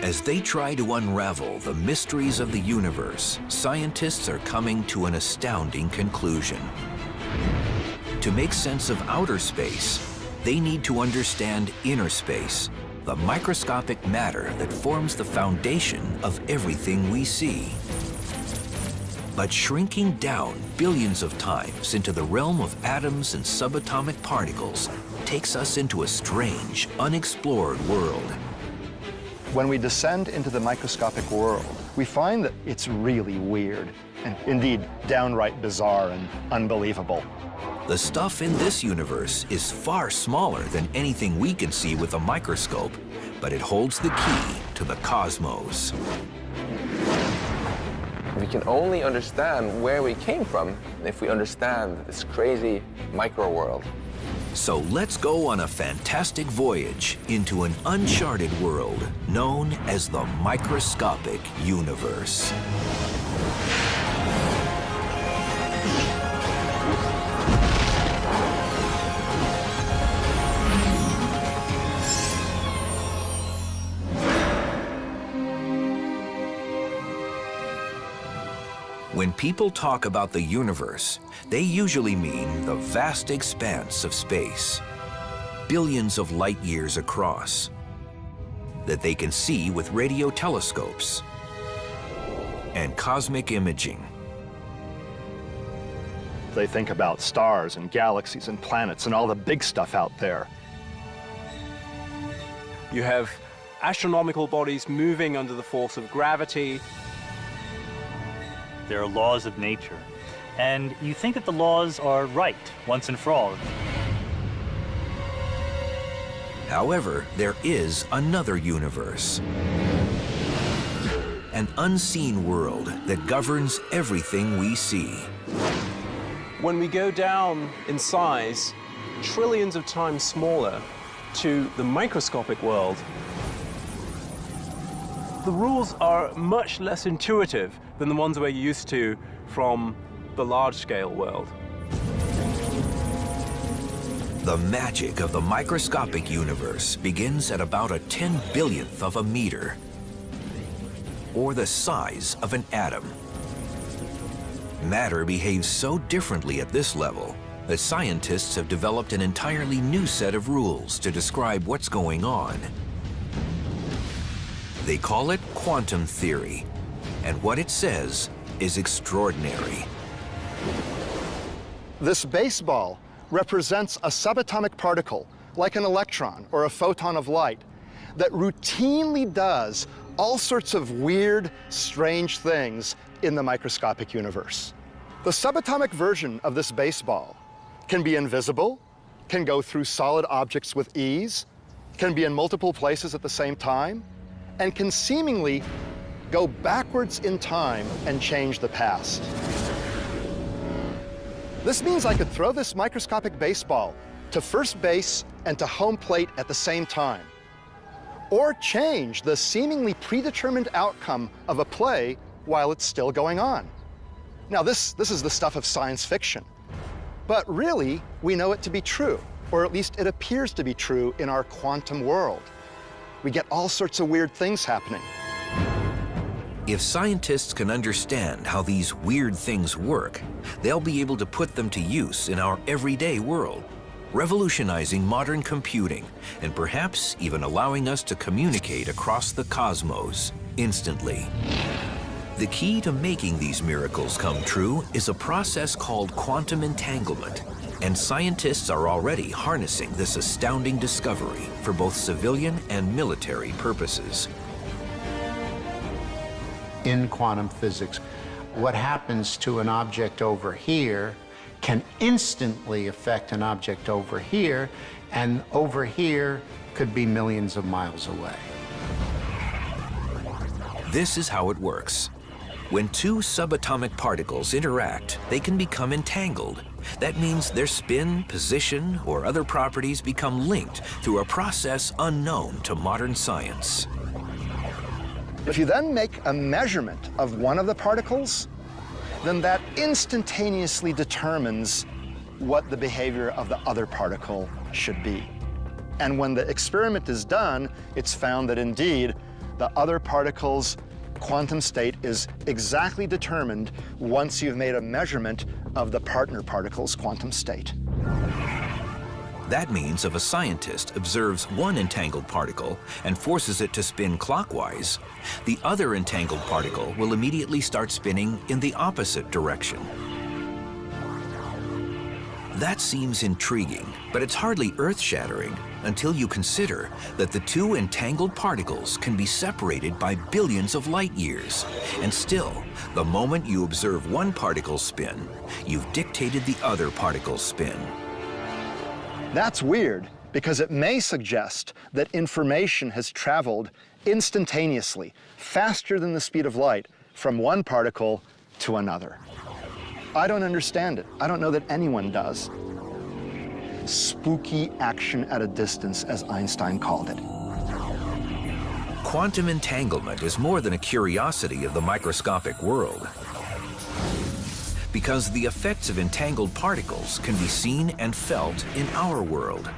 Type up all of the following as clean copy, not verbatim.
As they try to unravel the mysteries of the universe, scientists are coming to an astounding conclusion. To make sense of outer space, they need to understand inner space, the microscopic matter that forms the foundation of everything we see. But shrinking down billions of times into the realm of atoms and subatomic particles takes us into a strange, unexplored world. When we descend into the microscopic world, we find that it's really weird and indeed downright bizarre and unbelievable. The stuff in this universe is far smaller than anything we can see with a microscope, but it holds the key to the cosmos. We can only understand where we came from if we understand this crazy micro world. So let's go on a fantastic voyage into an uncharted world known as the microscopic universe. When people talk about the universe, they usually mean the vast expanse of space, billions of light years across, that they can see with radio telescopes and cosmic imaging. They think about stars and galaxies and planets and all the big stuff out there. You have astronomical bodies moving under the force of gravity. There are laws of nature, and you think that the laws are right once and for all. However, there is another universe, an unseen world that governs everything we see. When we go down in size, trillions of times smaller, to the microscopic world, the rules are much less intuitive than the ones we're used to from the large-scale world. The magic of the microscopic universe begins at about a 10/1000th of a meter, or the size of an atom. Matter behaves so differently at this level that scientists have developed an entirely new set of rules to describe what's going on. They call it quantum theory, and what it says is extraordinary. This baseball represents a subatomic particle, like an electron or a photon of light, that routinely does all sorts of weird, strange things in the microscopic universe. The subatomic version of this baseball can be invisible, can go through solid objects with ease, can be in multiple places at the same time, and can seemingly go backwards in time and change the past. This means I could throw this microscopic baseball to first base and to home plate at the same time, or change the seemingly predetermined outcome of a play while it's still going on. Now, this is the stuff of science fiction, but really, we know it to be true, or at least it appears to be true in our quantum world. We get all sorts of weird things happening. If scientists can understand how these weird things work, they'll be able to put them to use in our everyday world, revolutionizing modern computing and perhaps even allowing us to communicate across the cosmos instantly. The key to making these miracles come true is a process called quantum entanglement, and scientists are already harnessing this astounding discovery for both civilian and military purposes. In quantum physics, what happens to an object over here can instantly affect an object over here, and over here could be millions of miles away. This is how it works. When two subatomic particles interact, they can become entangled. That means their spin, position, or other properties become linked through a process unknown to modern science. If you then make a measurement of one of the particles, then that instantaneously determines what the behavior of the other particle should be. And when the experiment is done, it's found that indeed, the other particle's quantum state is exactly determined once you've made a measurement of the partner particle's quantum state. That means if a scientist observes one entangled particle and forces it to spin clockwise, the other entangled particle will immediately start spinning in the opposite direction. That seems intriguing, but it's hardly earth-shattering until you consider that the two entangled particles can be separated by billions of light years. And still, the moment you observe one particle's spin, you've dictated the other particle's spin. That's weird because it may suggest that information has traveled instantaneously, faster than the speed of light, from one particle to another. I don't understand it. I don't know that anyone does. Spooky action at a distance, as Einstein called it. Quantum entanglement is more than a curiosity of the microscopic world, because the effects of entangled particles can be seen and felt in our world.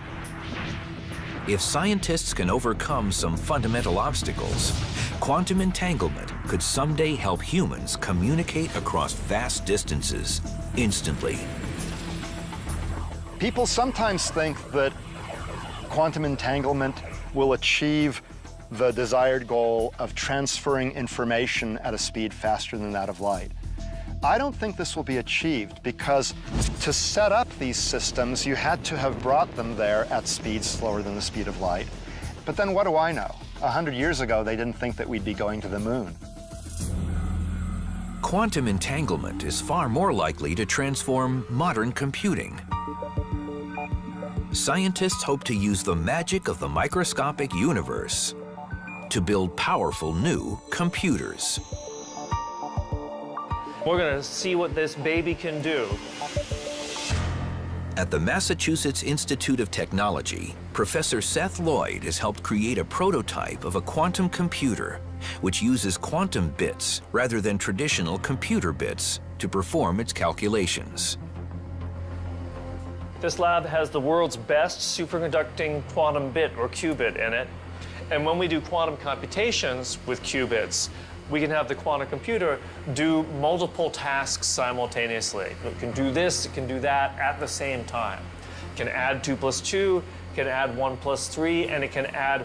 If scientists can overcome some fundamental obstacles, quantum entanglement could someday help humans communicate across vast distances instantly. People sometimes think that quantum entanglement will achieve the desired goal of transferring information at a speed faster than that of light. I don't think this will be achieved because to set up these systems, you had to have brought them there at speeds slower than the speed of light. But then what do I know? 100 years ago, they didn't think that we'd be going to the moon. Quantum entanglement is far more likely to transform modern computing. Scientists hope to use the magic of the microscopic universe to build powerful new computers. We're going to see what this baby can do. At the Massachusetts Institute of Technology, Professor Seth Lloyd has helped create a prototype of a quantum computer which uses quantum bits rather than traditional computer bits to perform its calculations. This lab has the world's best superconducting quantum bit, or qubit, in it. And when we do quantum computations with qubits, we can have the quantum computer do multiple tasks simultaneously. It can do this, it can do that at the same time. It can add 2 + 2, it can add 1 + 3, and it can add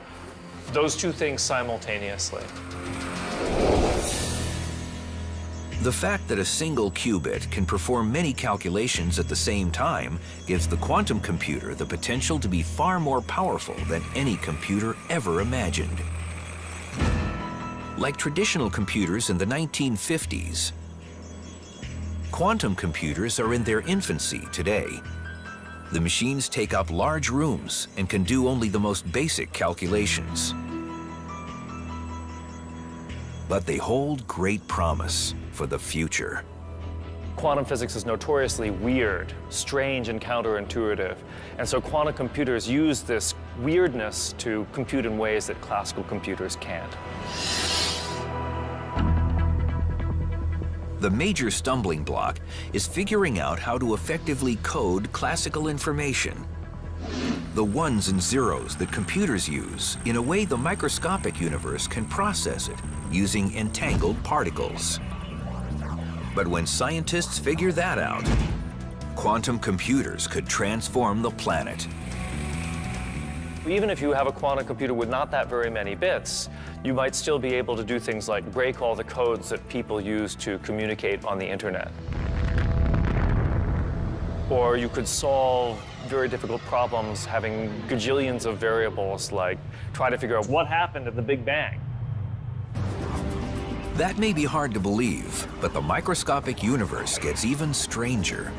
those two things simultaneously. The fact that a single qubit can perform many calculations at the same time gives the quantum computer the potential to be far more powerful than any computer ever imagined. Like traditional computers in the 1950s, quantum computers are in their infancy today. The machines take up large rooms and can do only the most basic calculations. But they hold great promise for the future. Quantum physics is notoriously weird, strange, and counterintuitive. And so quantum computers use this weirdness to compute in ways that classical computers can't. The major stumbling block is figuring out how to effectively code classical information, the ones and zeros that computers use, in a way the microscopic universe can process it using entangled particles. But when scientists figure that out, quantum computers could transform the planet. Even if you have a quantum computer with not that very many bits, you might still be able to do things like break all the codes that people use to communicate on the internet. Or you could solve very difficult problems having gajillions of variables, like try to figure out what happened at the Big Bang. That may be hard to believe, but the microscopic universe gets even stranger.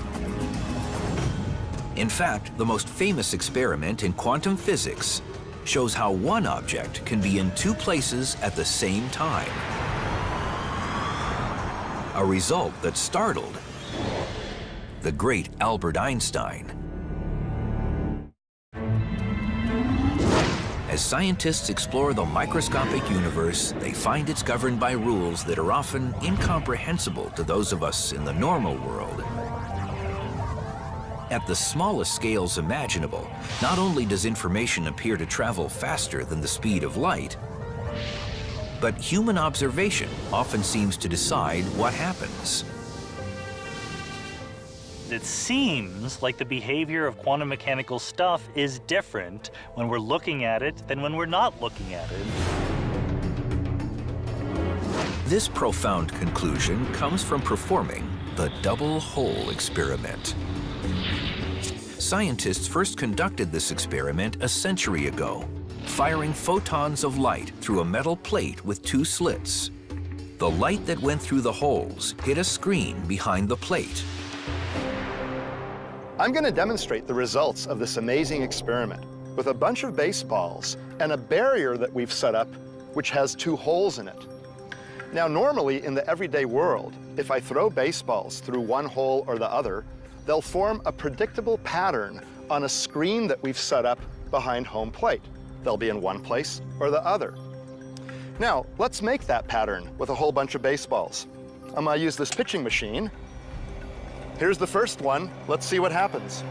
In fact, the most famous experiment in quantum physics shows how one object can be in two places at the same time. A result that startled the great Albert Einstein. As scientists explore the microscopic universe, they find it's governed by rules that are often incomprehensible to those of us in the normal world. At the smallest scales imaginable, not only does information appear to travel faster than the speed of light, But human observation often seems to decide what happens. It seems like the behavior of quantum mechanical stuff is different when we're looking at it than when we're not looking at it. This profound conclusion comes from performing the double hole experiment. Scientists first conducted this experiment a century ago, firing photons of light through a metal plate with two slits. The light that went through the holes hit a screen behind the plate. I'm going to demonstrate the results of this amazing experiment with a bunch of baseballs and a barrier that we've set up which has two holes in it. Now, normally in the everyday world, if I throw baseballs through one hole or the other, they'll form a predictable pattern on a screen that we've set up behind home plate. They'll be in one place or the other. Now, let's make that pattern with a whole bunch of baseballs. I'm going to use this pitching machine. Here's the first one. Let's see what happens.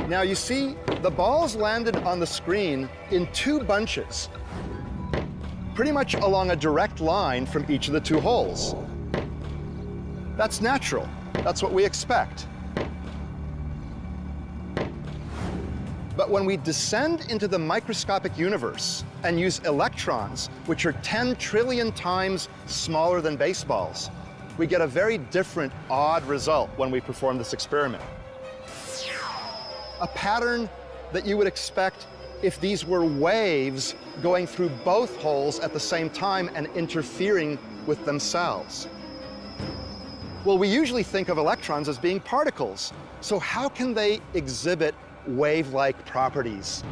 Now you see, the balls landed on the screen in two bunches, pretty much along a direct line from each of the two holes. That's natural. That's what we expect. But when we descend into the microscopic universe and use electrons, which are 10 trillion times smaller than baseballs, we get a very different, odd result when we perform this experiment. A pattern that you would expect if these were waves going through both holes at the same time and interfering with themselves. Well, we usually think of electrons as being particles, so how can they exhibit wave-like properties?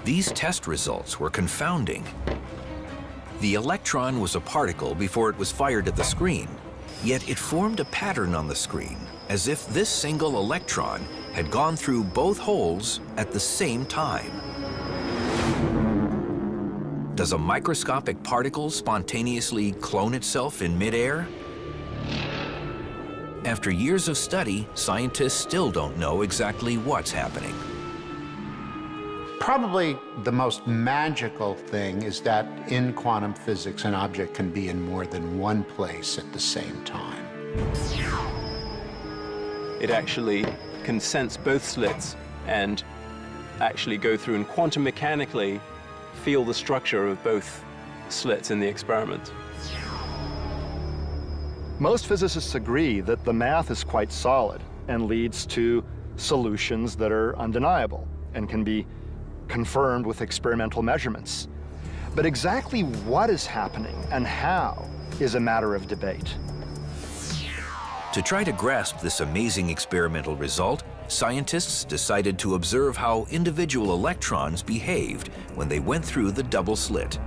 These test results were confounding. The electron was a particle before it was fired at the screen, yet it formed a pattern on the screen, as if this single electron had gone through both holes at the same time. Does a microscopic particle spontaneously clone itself in midair? After years of study, scientists still don't know exactly what's happening. Probably the most magical thing is that in quantum physics, an object can be in more than one place at the same time. It actually can sense both slits and actually go through and quantum mechanically feel the structure of both slits in the experiment. Most physicists agree that the math is quite solid and leads to solutions that are undeniable and can be confirmed with experimental measurements. But exactly what is happening and how is a matter of debate. To try to grasp this amazing experimental result, scientists decided to observe how individual electrons behaved when they went through the double slit.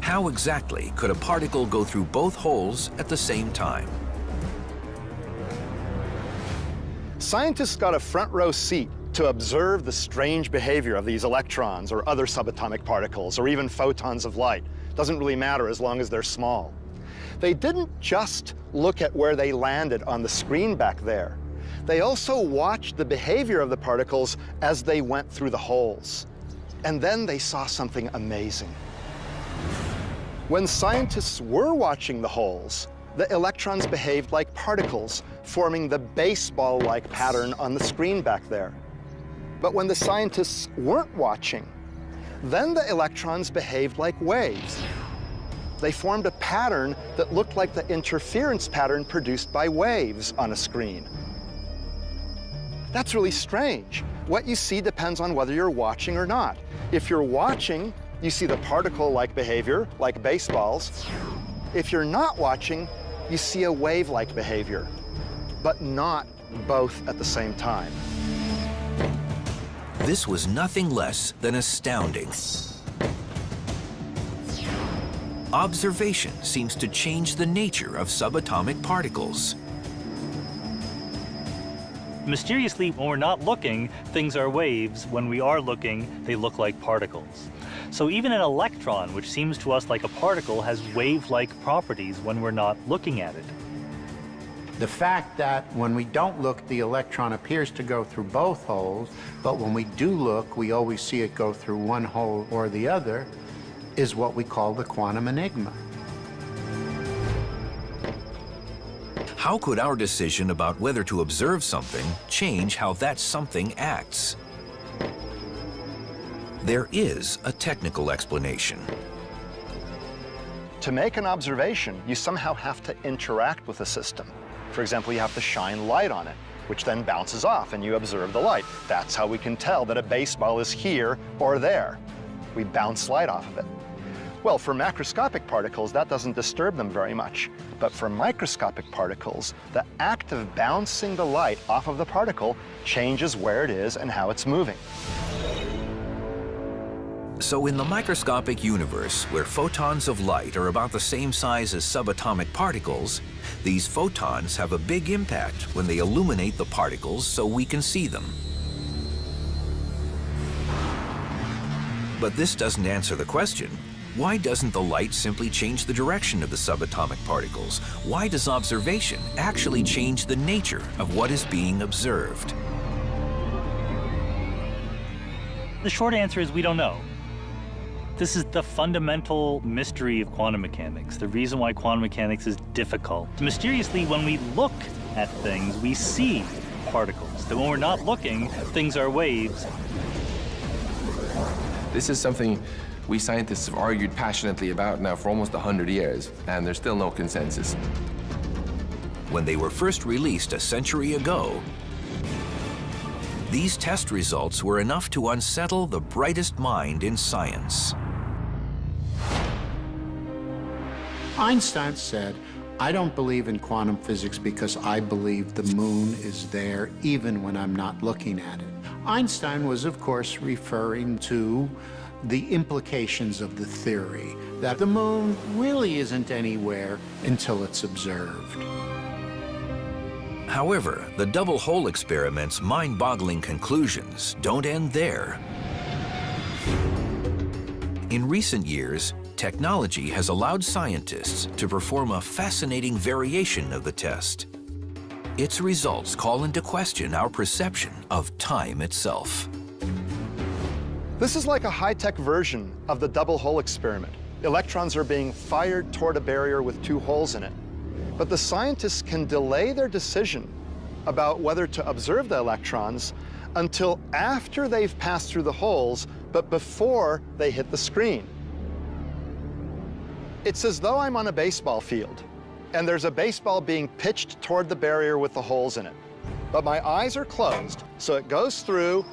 How exactly could a particle go through both holes at the same time? Scientists got a front row seat to observe the strange behavior of these electrons or other subatomic particles or even photons of light. Doesn't really matter as long as they're small. They didn't just look at where they landed on the screen back there. They also watched the behavior of the particles as they went through the holes. And then they saw something amazing. When scientists were watching the holes, the electrons behaved like particles, forming the baseball-like pattern on the screen back there. But when the scientists weren't watching, then the electrons behaved like waves. They formed a pattern that looked like the interference pattern produced by waves on a screen. That's really strange. What you see depends on whether you're watching or not. If you're watching, you see the particle-like behavior, like baseballs. If you're not watching, you see a wave-like behavior, but not both at the same time. This was nothing less than astounding. Observation seems to change the nature of subatomic particles. Mysteriously, when we're not looking, things are waves. When we are looking, they look like particles. So even an electron, which seems to us like a particle, has wave-like properties when we're not looking at it. The fact that when we don't look, the electron appears to go through both holes, but when we do look, we always see it go through one hole or the other, is what we call the quantum enigma. How could our decision about whether to observe something change how that something acts? There is a technical explanation. To make an observation, you somehow have to interact with the system. For example, you have to shine light on it, which then bounces off and you observe the light. That's how we can tell that a baseball is here or there. We bounce light off of it. Well, for macroscopic particles, that doesn't disturb them very much. But for microscopic particles, the act of bouncing the light off of the particle changes where it is and how it's moving. So in the microscopic universe, where photons of light are about the same size as subatomic particles, these photons have a big impact when they illuminate the particles so we can see them. But this doesn't answer the question. Why doesn't the light simply change the direction of the subatomic particles? Why does observation actually change the nature of what is being observed? The short answer is we don't know. This is the fundamental mystery of quantum mechanics, the reason why quantum mechanics is difficult. Mysteriously, when we look at things, we see particles. That when we're not looking, things are waves. This is something we scientists have argued passionately about now for almost 100 years, and there's still no consensus. When they were first released a century ago, these test results were enough to unsettle the brightest mind in science. Einstein said, "I don't believe in quantum physics because I believe the moon is there even when I'm not looking at it." Einstein was, of course, referring to the implications of the theory that the moon really isn't anywhere until it's observed. However, the double hole experiment's mind-boggling conclusions don't end there. In recent years, technology has allowed scientists to perform a fascinating variation of the test. Its results call into question our perception of time itself. This is like a high-tech version of the double hole experiment. Electrons are being fired toward a barrier with two holes in it. But the scientists can delay their decision about whether to observe the electrons until after they've passed through the holes, but before they hit the screen. It's as though I'm on a baseball field, and there's a baseball being pitched toward the barrier with the holes in it. But my eyes are closed, so it goes through,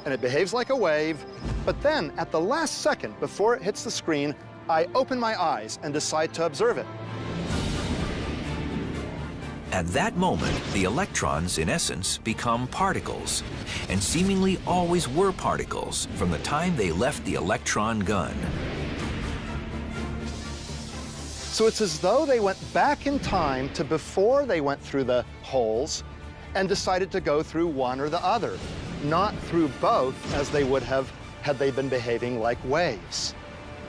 and it behaves like a wave, but then at the last second before it hits the screen, I open my eyes and decide to observe it. At that moment, the electrons, in essence, become particles, and seemingly always were particles from the time they left the electron gun. So it's as though they went back in time to before they went through the holes and decided to go through one or the other, not through both as they would have had they been behaving like waves.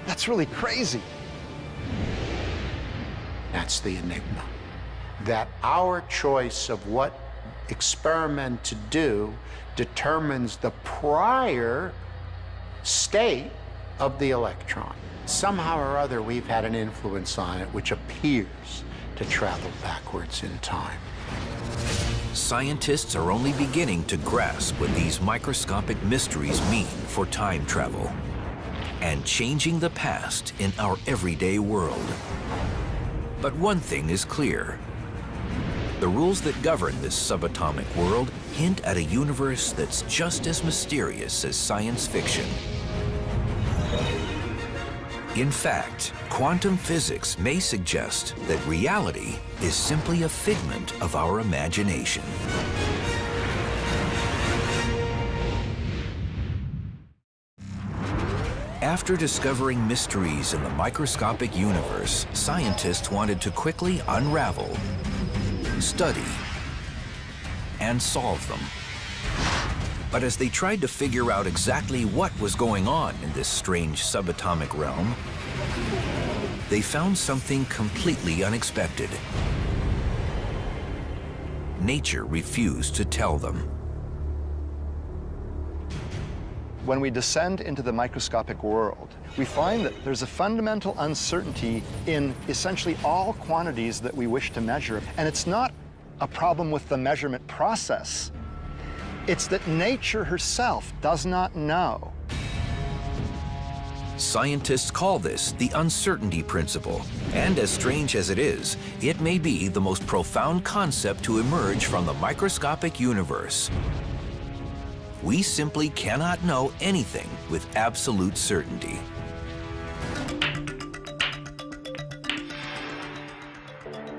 That's really crazy. That's the enigma. That our choice of what experiment to do determines the prior state of the electron. Somehow or other, we've had an influence on it which appears to travel backwards in time. Scientists are only beginning to grasp what these microscopic mysteries mean for time travel and changing the past in our everyday world. But one thing is clear. The rules that govern this subatomic world hint at a universe that's just as mysterious as science fiction. In fact, quantum physics may suggest that reality is simply a figment of our imagination. After discovering mysteries in the microscopic universe, scientists wanted to quickly unravel, study, and solve them. But as they tried to figure out exactly what was going on in this strange subatomic realm, they found something completely unexpected. Nature refused to tell them. When we descend into the microscopic world, we find that there's a fundamental uncertainty in essentially all quantities that we wish to measure. And it's not a problem with the measurement process. It's that nature herself does not know. Scientists call this the uncertainty principle. And as strange as it is, it may be the most profound concept to emerge from the microscopic universe. We simply cannot know anything with absolute certainty.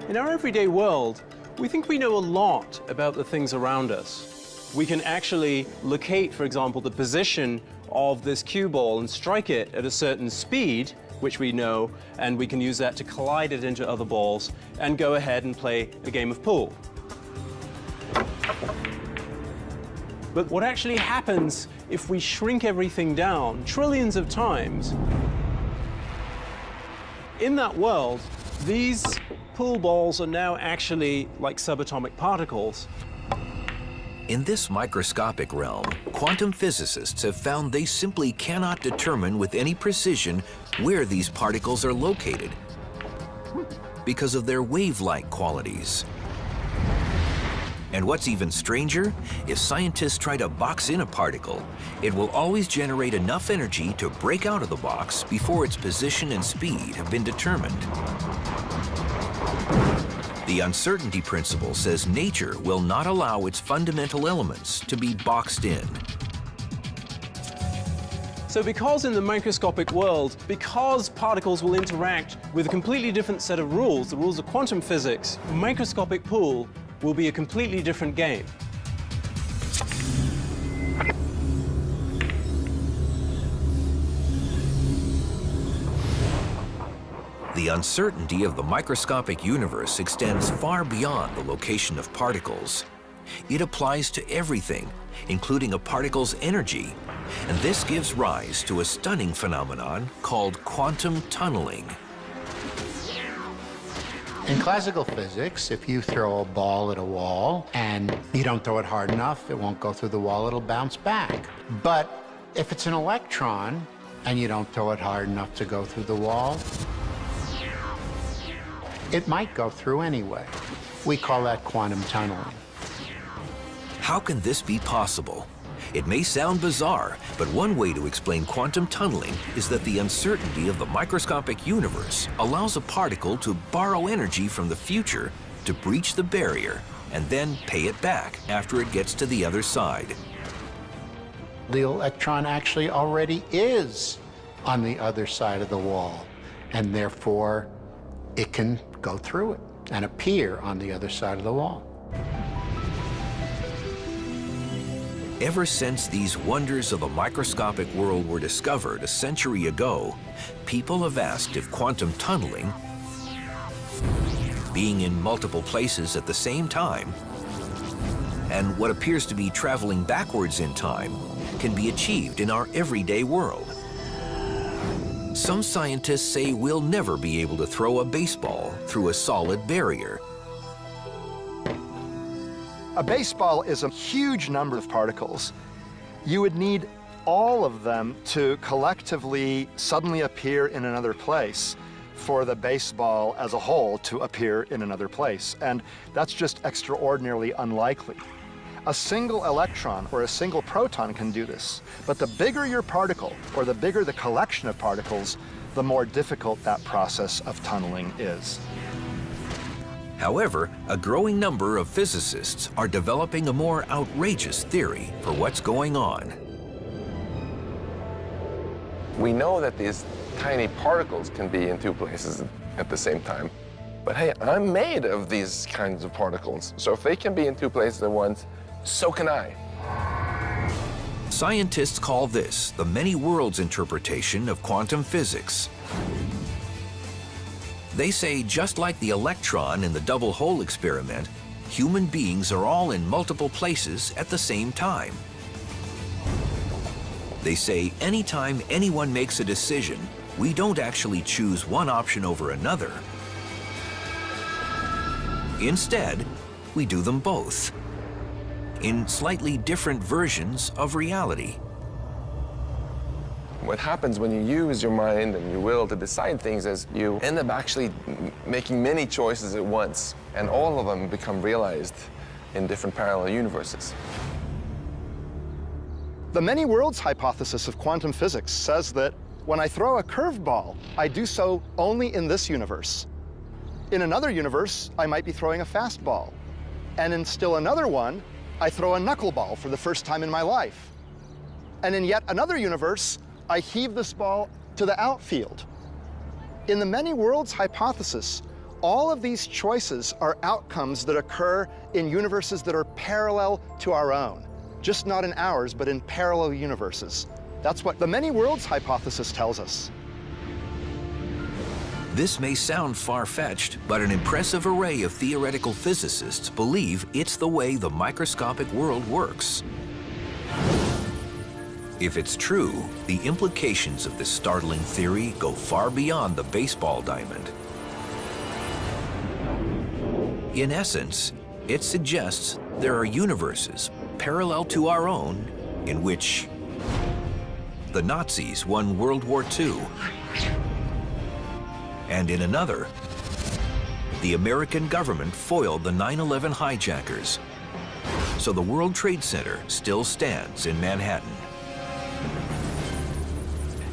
In our everyday world, we think we know a lot about the things around us. We can actually locate, for example, the position of this cue ball and strike it at a certain speed, which we know, and we can use that to collide it into other balls and go ahead and play a game of pool. But what actually happens if we shrink everything down trillions of times? In that world, these pool balls are now actually like subatomic particles. In this microscopic realm, quantum physicists have found they simply cannot determine with any precision where these particles are located because of their wave-like qualities. And what's even stranger, if scientists try to box in a particle, it will always generate enough energy to break out of the box before its position and speed have been determined. The uncertainty principle says nature will not allow its fundamental elements to be boxed in. So because in the microscopic world, because particles will interact with a completely different set of rules, the rules of quantum physics, microscopic pool will be a completely different game. The uncertainty of the microscopic universe extends far beyond the location of particles. It applies to everything, including a particle's energy, and this gives rise to a stunning phenomenon called quantum tunneling. In classical physics, if you throw a ball at a wall and you don't throw it hard enough, it won't go through the wall, it'll bounce back. But if it's an electron and you don't throw it hard enough to go through the wall, it might go through anyway. We call that quantum tunneling. How can this be possible? It may sound bizarre, but one way to explain quantum tunneling is that the uncertainty of the microscopic universe allows a particle to borrow energy from the future to breach the barrier and then pay it back after it gets to the other side. The electron actually already is on the other side of the wall, and therefore it can go through it and appear on the other side of the wall. Ever since these wonders of the microscopic world were discovered a century ago, people have asked if quantum tunneling, being in multiple places at the same time, and what appears to be traveling backwards in time, can be achieved in our everyday world. Some scientists say we'll never be able to throw a baseball through a solid barrier. A baseball is a huge number of particles. You would need all of them to collectively suddenly appear in another place for the baseball as a whole to appear in another place. And that's just extraordinarily unlikely. A single electron or a single proton can do this, but the bigger your particle, or the bigger the collection of particles, the more difficult that process of tunneling is. However, a growing number of physicists are developing a more outrageous theory for what's going on. We know that these tiny particles can be in two places at the same time. But hey, I'm made of these kinds of particles. So if they can be in two places at once, so can I. Scientists call this the many worlds interpretation of quantum physics. They say just like the electron in the double hole experiment, human beings are all in multiple places at the same time. They say anytime anyone makes a decision, we don't actually choose one option over another. Instead, we do them both in slightly different versions of reality. What happens when you use your mind and your will to decide things is you end up actually making many choices at once, and all of them become realized in different parallel universes. The many worlds hypothesis of quantum physics says that when I throw a curveball, I do so only in this universe. In another universe, I might be throwing a fastball. And in still another one, I throw a knuckleball for the first time in my life. And in yet another universe, I heave this ball to the outfield. In the many worlds hypothesis, all of these choices are outcomes that occur in universes that are parallel to our own. Just not in ours, but in parallel universes. That's what the many worlds hypothesis tells us. This may sound far-fetched, but an impressive array of theoretical physicists believe it's the way the microscopic world works. If it's true, the implications of this startling theory go far beyond the baseball diamond. In essence, it suggests there are universes parallel to our own in which the Nazis won World War II, and in another, the American government foiled the 9/11 hijackers, so the World Trade Center still stands in Manhattan.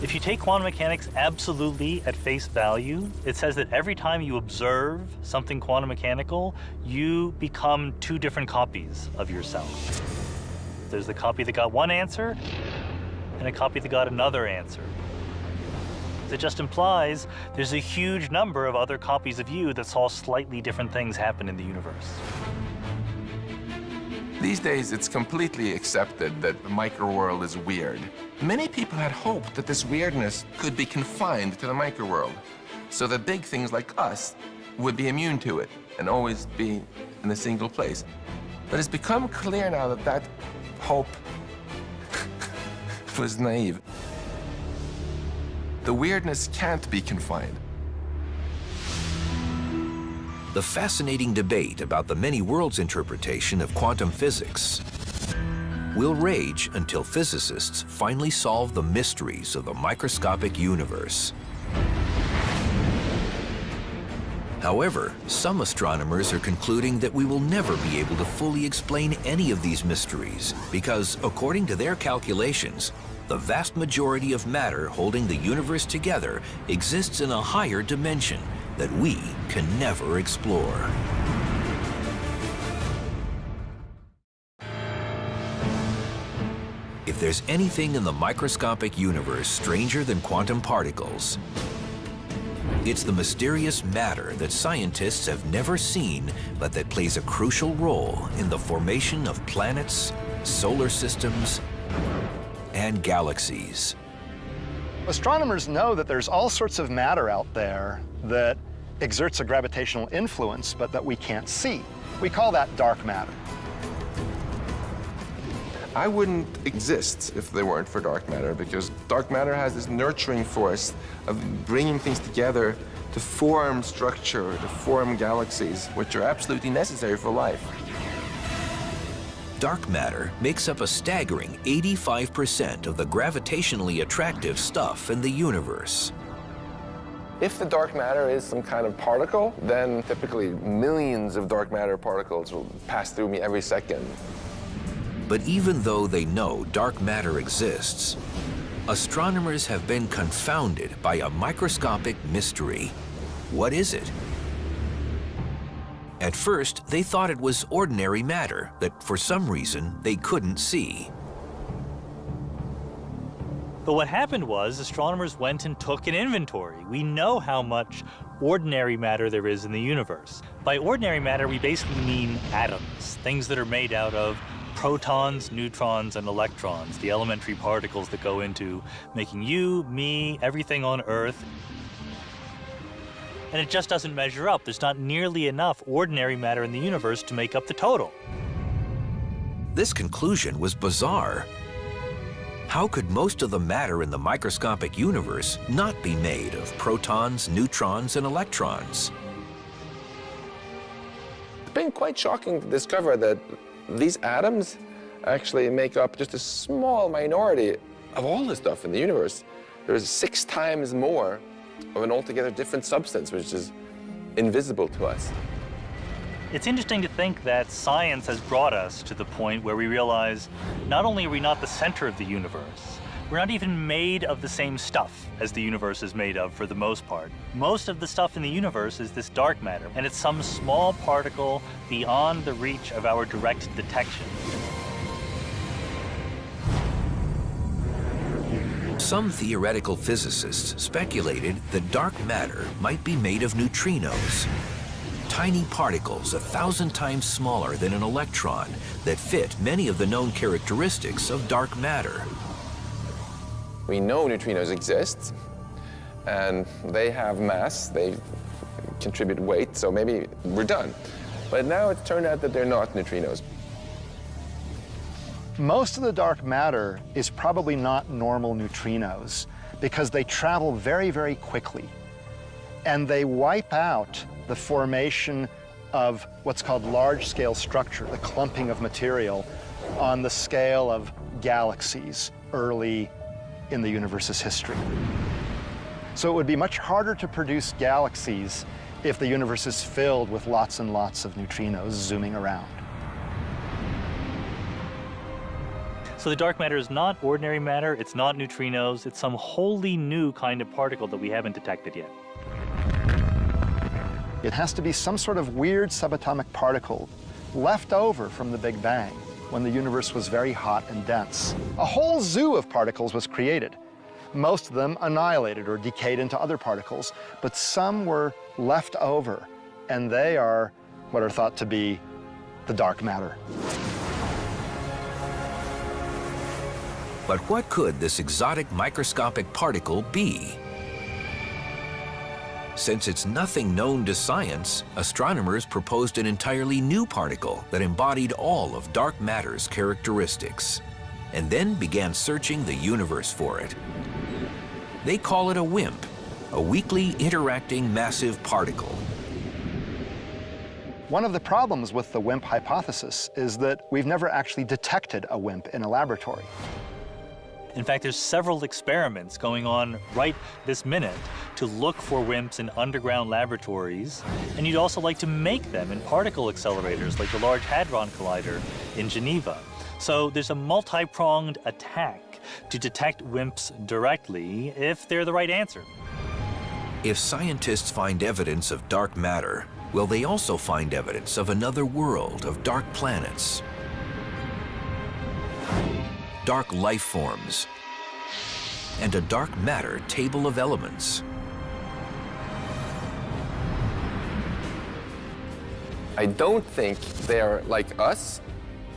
If you take quantum mechanics absolutely at face value, it says that every time you observe something quantum mechanical, you become two different copies of yourself. There's the copy that got one answer and a copy that got another answer. It just implies there's a huge number of other copies of you that saw slightly different things happen in the universe. These days, it's completely accepted that the microworld is weird. Many people had hoped that this weirdness could be confined to the microworld, so that big things like us would be immune to it and always be in a single place. But it's become clear now that that hope was naive. The weirdness can't be confined. The fascinating debate about the many worlds interpretation of quantum physics will rage until physicists finally solve the mysteries of the microscopic universe. However, some astronomers are concluding that we will never be able to fully explain any of these mysteries because, according to their calculations, the vast majority of matter holding the universe together exists in a higher dimension that we can never explore. If there's anything in the microscopic universe stranger than quantum particles, it's the mysterious matter that scientists have never seen, but that plays a crucial role in the formation of planets, solar systems, and galaxies. Astronomers know that there's all sorts of matter out there that exerts a gravitational influence, but that we can't see. We call that dark matter. I wouldn't exist if they weren't for dark matter, because dark matter has this nurturing force of bringing things together to form structure, to form galaxies, which are absolutely necessary for life. Dark matter makes up a staggering 85% of the gravitationally attractive stuff in the universe. If the dark matter is some kind of particle, then typically millions of dark matter particles will pass through me every second. But even though they know dark matter exists, astronomers have been confounded by a microscopic mystery. What is it? At first, they thought it was ordinary matter that, for some reason, they couldn't see. But what happened was astronomers went and took an inventory. We know how much ordinary matter there is in the universe. By ordinary matter, we basically mean atoms, things that are made out of protons, neutrons, and electrons, the elementary particles that go into making you, me, everything on Earth. And it just doesn't measure up. There's not nearly enough ordinary matter in the universe to make up the total. This conclusion was bizarre. How could most of the matter in the microscopic universe not be made of protons, neutrons, and electrons? It's been quite shocking to discover that these atoms actually make up just a small minority of all the stuff in the universe. There's 6 times more of an altogether different substance, which is invisible to us. It's interesting to think that science has brought us to the point where we realize not only are we not the center of the universe, we're not even made of the same stuff as the universe is made of for the most part. Most of the stuff in the universe is this dark matter, and it's some small particle beyond the reach of our direct detection. Some theoretical physicists speculated that dark matter might be made of neutrinos, tiny particles 1,000 times smaller than an electron that fit many of the known characteristics of dark matter. We know neutrinos exist, and they have mass, they contribute weight, so maybe we're done. But now it's turned out that they're not neutrinos. Most of the dark matter is probably not normal neutrinos because they travel very, very quickly. And they wipe out the formation of what's called large-scale structure, the clumping of material, on the scale of galaxies early in the universe's history. So it would be much harder to produce galaxies if the universe is filled with lots and lots of neutrinos zooming around. So the dark matter is not ordinary matter, it's not neutrinos, it's some wholly new kind of particle that we haven't detected yet. It has to be some sort of weird subatomic particle left over from the Big Bang when the universe was very hot and dense. A whole zoo of particles was created. Most of them annihilated or decayed into other particles, but some were left over, and they are what are thought to be the dark matter. But what could this exotic microscopic particle be? Since it's nothing known to science, astronomers proposed an entirely new particle that embodied all of dark matter's characteristics, and then began searching the universe for it. They call it a WIMP, a weakly interacting massive particle. One of the problems with the WIMP hypothesis is that we've never actually detected a WIMP in a laboratory. In fact, there's several experiments going on right this minute to look for WIMPs in underground laboratories, and you'd also like to make them in particle accelerators like the Large Hadron Collider in Geneva. So there's a multi-pronged attack to detect WIMPs directly if they're the right answer. If scientists find evidence of dark matter, will they also find evidence of another world of dark planets, dark life forms, and a dark matter table of elements? I don't think they're like us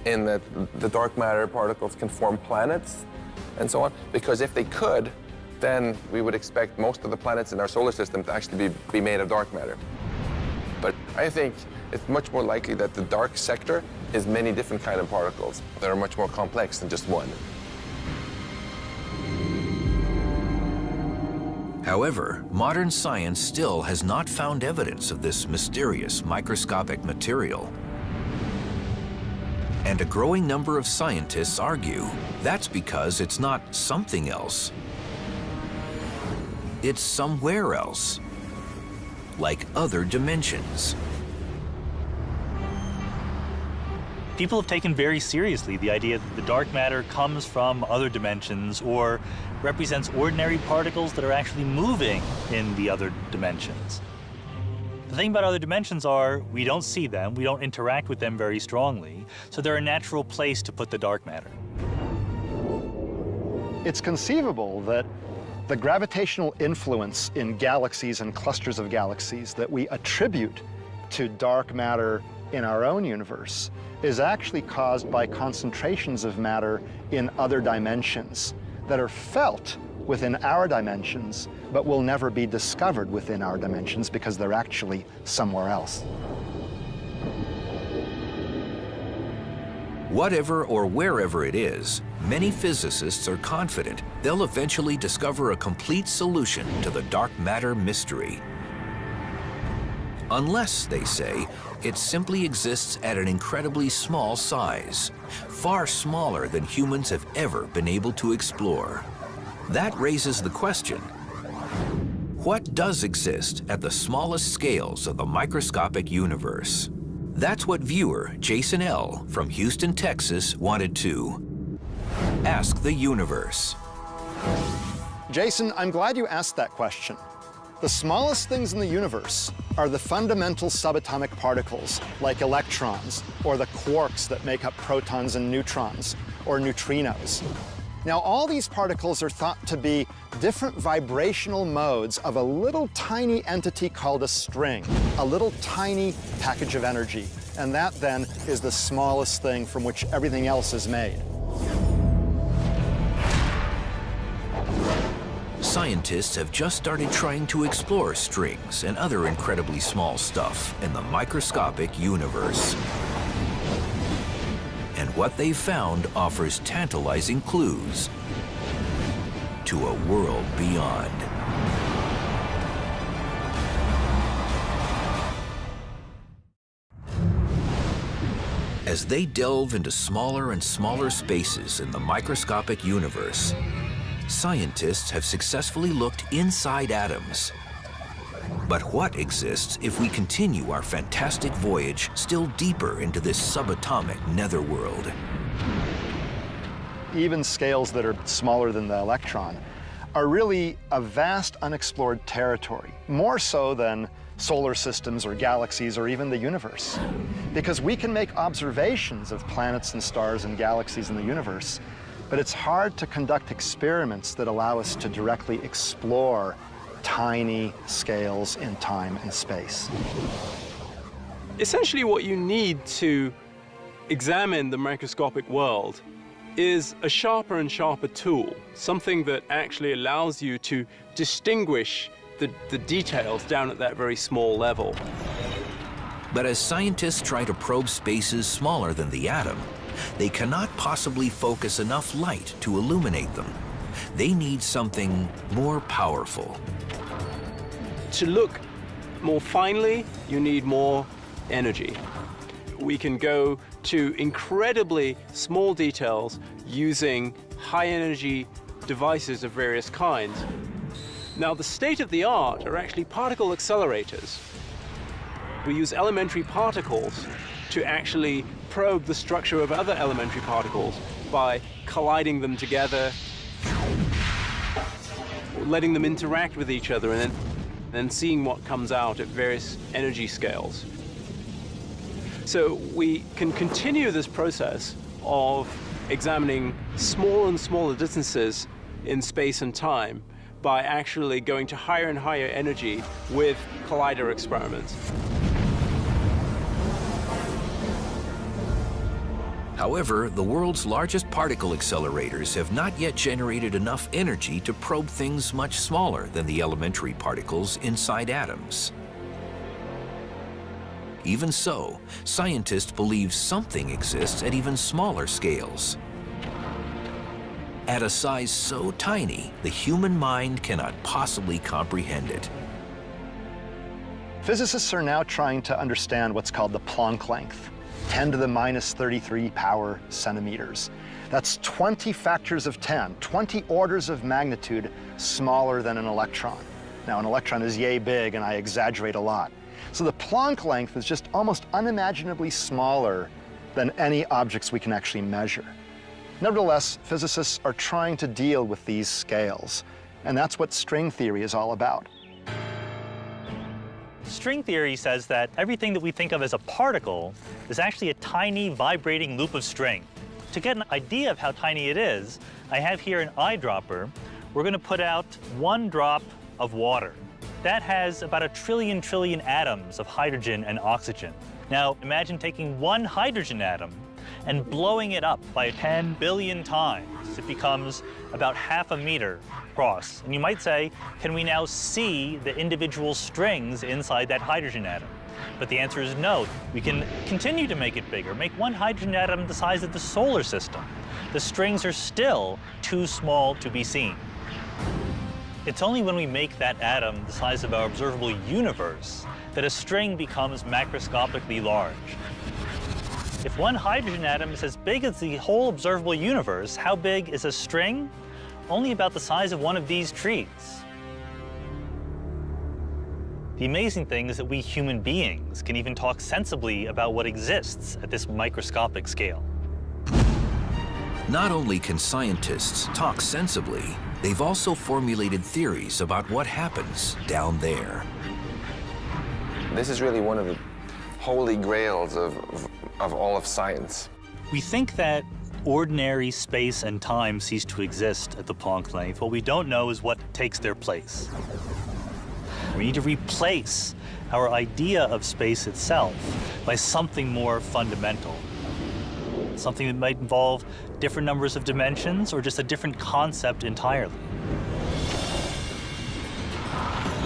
in that the dark matter particles can form planets and so on, because if they could, then we would expect most of the planets in our solar system to actually be made of dark matter. But I think it's much more likely that the dark sector is many different kind of particles that are much more complex than just one. However, modern science still has not found evidence of this mysterious microscopic material. And a growing number of scientists argue that's because it's not something else. It's somewhere else, like other dimensions. People have taken very seriously the idea that the dark matter comes from other dimensions or represents ordinary particles that are actually moving in the other dimensions. The thing about other dimensions are we don't see them, we don't interact with them very strongly, so they're a natural place to put the dark matter. It's conceivable that the gravitational influence in galaxies and clusters of galaxies that we attribute to dark matter in our own universe is actually caused by concentrations of matter in other dimensions that are felt within our dimensions, but will never be discovered within our dimensions because they're actually somewhere else. Whatever or wherever it is, many physicists are confident they'll eventually discover a complete solution to the dark matter mystery. Unless, they say, it simply exists at an incredibly small size, far smaller than humans have ever been able to explore. That raises the question, what does exist at the smallest scales of the microscopic universe? That's what viewer Jason L. from Houston, Texas wanted to ask the universe. Jason, I'm glad you asked that question. The smallest things in the universe are the fundamental subatomic particles, like electrons, or the quarks that make up protons and neutrons, or neutrinos. Now, all these particles are thought to be different vibrational modes of a little tiny entity called a string, a little tiny package of energy. And that, then, is the smallest thing from which everything else is made. Scientists have just started trying to explore strings and other incredibly small stuff in the microscopic universe. And what they've found offers tantalizing clues to a world beyond. As they delve into smaller and smaller spaces in the microscopic universe, scientists have successfully looked inside atoms. But what exists if we continue our fantastic voyage still deeper into this subatomic netherworld? Even scales that are smaller than the electron are really a vast unexplored territory, more so than solar systems or galaxies or even the universe. Because we can make observations of planets and stars and galaxies in the universe, but it's hard to conduct experiments that allow us to directly explore tiny scales in time and space. Essentially, what you need to examine the microscopic world is a sharper and sharper tool, something that actually allows you to distinguish the details down at that very small level. But as scientists try to probe spaces smaller than the atom, they cannot possibly focus enough light to illuminate them. They need something more powerful. To look more finely, you need more energy. We can go to incredibly small details using high-energy devices of various kinds. Now, the state of the art are actually particle accelerators. We use elementary particles to actually probe the structure of other elementary particles by colliding them together, letting them interact with each other, and then seeing what comes out at various energy scales. So we can continue this process of examining smaller and smaller distances in space and time by actually going to higher and higher energy with collider experiments. However, the world's largest particle accelerators have not yet generated enough energy to probe things much smaller than the elementary particles inside atoms. Even so, scientists believe something exists at even smaller scales. At a size so tiny, the human mind cannot possibly comprehend it. Physicists are now trying to understand what's called the Planck length, 10 to the minus 33 power centimeters. That's 20 factors of 10, 20 orders of magnitude smaller than an electron. Now, an electron is yay big, and I exaggerate a lot. So the Planck length is just almost unimaginably smaller than any objects we can actually measure. Nevertheless, physicists are trying to deal with these scales, and that's what string theory is all about. String theory says that everything that we think of as a particle is actually a tiny vibrating loop of string. To get an idea of how tiny it is, I have here an eyedropper. We're going to put out 1 drop of water. That has about 1 trillion atoms of hydrogen and oxygen. Now, imagine taking 1 hydrogen atom and blowing it up by 10 billion times. It becomes about half a meter across. And you might say, can we now see the individual strings inside that hydrogen atom? But the answer is no. We can continue to make it bigger, make one hydrogen atom the size of the solar system. The strings are still too small to be seen. It's only when we make that atom the size of our observable universe that a string becomes macroscopically large. If one hydrogen atom is as big as the whole observable universe, how big is a string? Only about the size of one of these trees. The amazing thing is that we human beings can even talk sensibly about what exists at this microscopic scale. Not only can scientists talk sensibly, they've also formulated theories about what happens down there. This is really one of the holy grails of all of science. We think that ordinary space and time cease to exist at the Planck length. What we don't know is what takes their place. We need to replace our idea of space itself by something more fundamental. Something that might involve different numbers of dimensions or just a different concept entirely.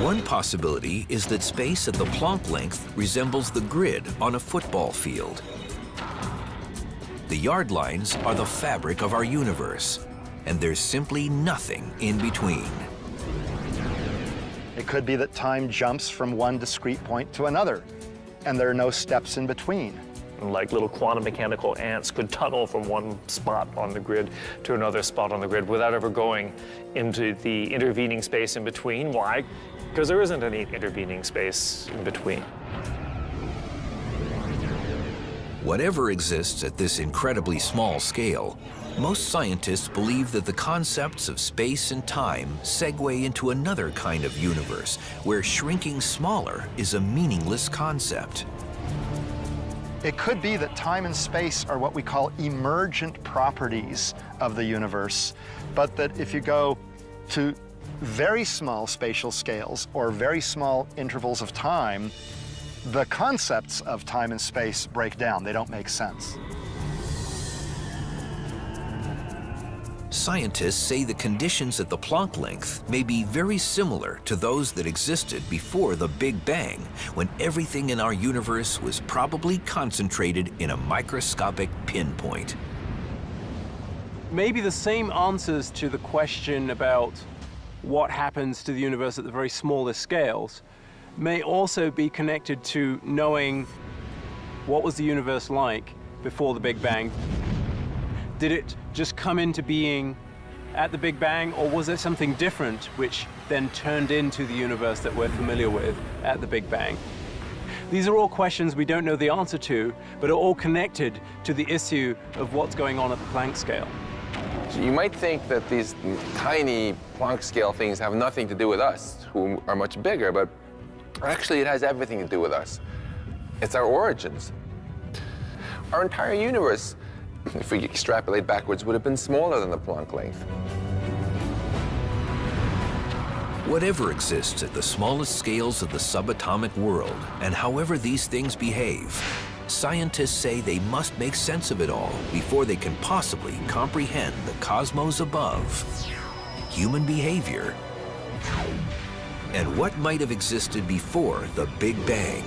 One possibility is that space at the Planck length resembles the grid on a football field. The yard lines are the fabric of our universe, and there's simply nothing in between. It could be that time jumps from one discrete point to another, and there are no steps in between. Like little quantum mechanical ants could tunnel from one spot on the grid to another spot on the grid without ever going into the intervening space in between. Why? Because there isn't any intervening space in between. Whatever exists at this incredibly small scale, most scientists believe that the concepts of space and time segue into another kind of universe where shrinking smaller is a meaningless concept. It could be that time and space are what we call emergent properties of the universe, but that if you go to very small spatial scales or very small intervals of time, the concepts of time and space break down. They don't make sense. Scientists say the conditions at the Planck length may be very similar to those that existed before the Big Bang, when everything in our universe was probably concentrated in a microscopic pinpoint. Maybe the same answers to the question about what happens to the universe at the very smallest scales may also be connected to knowing what was the universe like before the Big Bang. Did it just come into being at the Big Bang, or was there something different which then turned into the universe that we're familiar with at the Big Bang? These are all questions we don't know the answer to, but are all connected to the issue of what's going on at the Planck scale. So you might think that these tiny Planck scale things have nothing to do with us, who are much bigger, but actually it has everything to do with us. It's our origins. Our entire universe, if we extrapolate backwards, would have been smaller than the Planck length. Whatever exists at the smallest scales of the subatomic world, and however these things behave, scientists say they must make sense of it all before they can possibly comprehend the cosmos above, human behavior, and what might have existed before the Big Bang.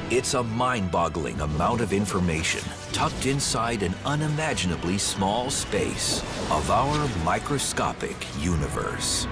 It's a mind-boggling amount of information tucked inside an unimaginably small space of our microscopic universe.